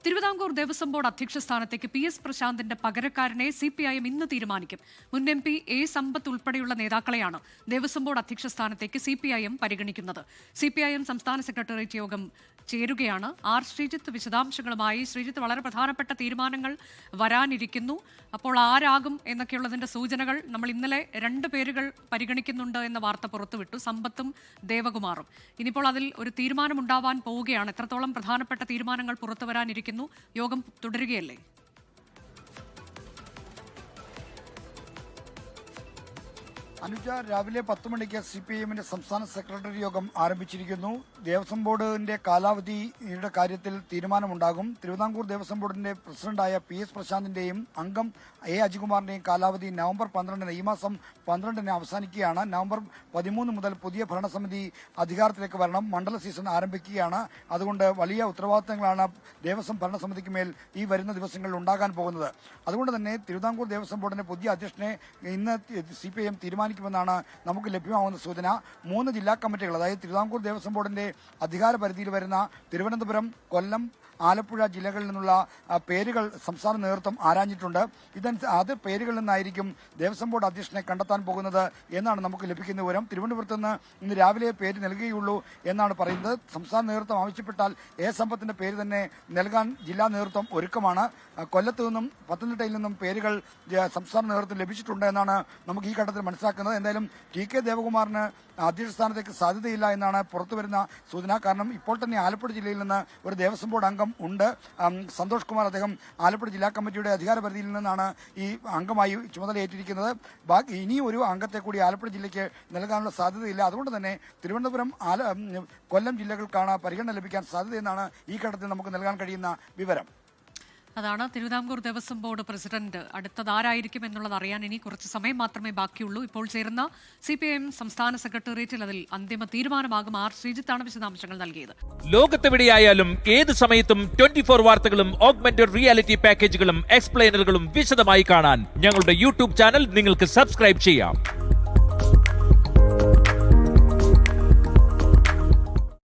Thiruvithamkoor Devaswom board അധ്യക്ഷ സ്ഥാനത്തേക്ക് PS പ്രശാന്തിന്റെ പകരക്കാരനെ CPIM ഇന്ന് തീരുമാനിക്കും. മുൻ MP A സമ്പത്ത് ഉൾപ്പെടെയുള്ള നേതാക്കളെയാണ് ദേവസ്വം ബോർഡ് അധ്യക്ഷ സ്ഥാനത്തേക്ക് CPIM പരിഗണിക്കുന്നത്. CPIM സംസ്ഥാന സെക്രട്ടേറിയറ്റ് യോഗം ചേരുകയാണ്. R. ശ്രീജിത്ത് വിശദാംശങ്ങളുമായി. ശ്രീജിത്ത്, വളരെ പ്രധാനപ്പെട്ട തീരുമാനങ്ങൾ വരാനിരിക്കുന്നു. അപ്പോൾ ആരാകും എന്നൊക്കെയുള്ളതിന്റെ സൂചനകൾ നമ്മൾ ഇന്നലെ 2 പേരുകൾ പരിഗണിക്കുന്നുണ്ട് എന്ന വാർത്ത പുറത്തുവിട്ടു, സമ്പത്തും ദേവകുമാറും. ഇനിയിപ്പോൾ അതിൽ ഒരു തീരുമാനമുണ്ടാവാൻ പോവുകയാണ്. എത്രത്തോളം പ്രധാനപ്പെട്ട തീരുമാനങ്ങൾ പുറത്തു വരാനിരിക്കുന്നു? യോഗം തുടരുകയല്ലേ? അനുജ, രാവിലെ 10 മണിക്ക് CPIMന്റെ സംസ്ഥാന സെക്രട്ടറി യോഗം ആരംഭിച്ചിരിക്കുന്നു. ദേവസ്വം ബോർഡിന്റെ കാലാവധിയുടെ കാര്യത്തിൽ തീരുമാനമുണ്ടാകും. തിരുവിതാംകൂർ ദേവസ്വം ബോർഡിന്റെ പ്രസിഡന്റായ PS പ്രശാന്തിന്റെയും അംഗം A അജികുമാറിന്റെയും കാലാവധി നവംബർ 12 ഈ മാസം 12 അവസാനിക്കുകയാണ്. നവംബർ 13 മുതൽ പുതിയ ഭരണസമിതി അധികാരത്തിലേക്ക് വരണം. മണ്ഡല സീസൺ ആരംഭിക്കുകയാണ്. അതുകൊണ്ട് വലിയ ഉത്തരവാദിത്തങ്ങളാണ് ദേവസ്വം ഭരണസമിതിക്ക് മേൽ ഈ വരുന്ന ദിവസങ്ങളിൽ ഉണ്ടാകാൻ പോകുന്നത്. അതുകൊണ്ട് തന്നെ തിരുവിതാംകൂർ ദേവസ്വം ബോർഡിന്റെ പുതിയ അധ്യക്ഷനെ ഇന്ന് CPIM തീരുമാനിക്കുമെന്നാണ് നമുക്ക് ലഭ്യമാകുന്ന സൂചന. 3 ജില്ലാ കമ്മിറ്റികൾ, അതായത് തിരുവിതാംകൂർ ദേവസ്വം ബോർഡിന്റെ അധികാര പരിധിയിൽ വരുന്ന തിരുവനന്തപുരം, കൊല്ലം, ആലപ്പുഴ ജില്ലകളിൽ നിന്നുള്ള പേരുകൾ സംസ്ഥാന നേതൃത്വം ആരാഞ്ഞിട്ടുണ്ട്. അത് പേരുകളിൽ നിന്നായിരിക്കും ദേവസ്വം ബോർഡ് അധ്യക്ഷനെ കണ്ടെത്താൻ പോകുന്നത് എന്നാണ് നമുക്ക് ലഭിക്കുന്ന വിവരം. തിരുവനന്തപുരത്ത് നിന്ന് ഇന്ന് രാവിലെ പേര് നൽകുകയുള്ളൂ എന്നാണ് പറയുന്നത്. സംസ്ഥാന നേതൃത്വം ആവശ്യപ്പെട്ടാൽ A സമ്പത്തിന്റെ പേര് തന്നെ നൽകാൻ ജില്ലാ നേതൃത്വം ഒരുക്കമാണ്. കൊല്ലത്തു നിന്നും പത്തനംതിട്ടയിൽ നിന്നും പേരുകൾ സംസ്ഥാന നേതൃത്വം ലഭിച്ചിട്ടുണ്ട് എന്നാണ് നമുക്ക് ഈ ഘട്ടത്തിൽ മനസ്സിലാക്കുന്നത്. എന്തായാലും TK ദേവകുമാറിന് അധ്യക്ഷ സ്ഥാനത്തേക്ക് സാധ്യതയില്ല എന്നാണ് പുറത്തുവരുന്ന സൂചന. കാരണം ഇപ്പോൾ തന്നെ ആലപ്പുഴ ജില്ലയിൽ നിന്ന് ഒരു ദേവസ്വം ബോർഡ് അംഗം ഉണ്ട്, സന്തോഷ് കുമാർ. അദ്ദേഹം ആലപ്പുഴ ജില്ലാ കമ്മിറ്റിയുടെ അധികാര പരിധിയിൽ നിന്നാണ് ഈ അംഗമായി ചുമതലയേറ്റിരിക്കുന്നത്. ഇനി ഒരു അംഗത്തെ കൂടി ആലപ്പുഴ ജില്ലയ്ക്ക് നൽകാനുള്ള സാധ്യതയില്ല. അതുകൊണ്ട് തന്നെ തിരുവനന്തപുരം, കൊല്ലം ജില്ലകൾക്കാണ് പരിഗണന ലഭിക്കാൻ സാധ്യതയെന്നാണ് ഈ ഘട്ടത്തിൽ നമുക്ക് നൽകാൻ കഴിയുന്ന വിവരം. അതാണ് തിരുവിതാംകൂർ ദേവസ്വം ബോർഡ് പ്രസിഡന്റ്. അടുത്തത് ആരായിരിക്കും എന്നുള്ളത് അറിയാൻ ഇനി കുറച്ച് സമയം മാത്രമേ ബാക്കിയുള്ളൂ. ഇപ്പോൾ ചേരുന്ന CPIM സംസ്ഥാന സെക്രട്ടേറിയറ്റിൽ അതിൽ അന്തിമ തീരുമാനമാകും. R. ശ്രീജിത്താണ് വിശദാംശങ്ങൾ നൽകിയത്. ലോകത്തെവിടെയായാലും ഏത് സമയത്തും 24 വാർത്തകളും ഓഗ്മെന്റഡ് റിയാലിറ്റി പാക്കേജുകളും എക്സ്പ്ലെയിനറുകളും വിശദമായി കാണാൻ ഞങ്ങളുടെ YouTube ചാനൽ നിങ്ങൾക്ക് സബ്സ്ക്രൈബ് ചെയ്യാം.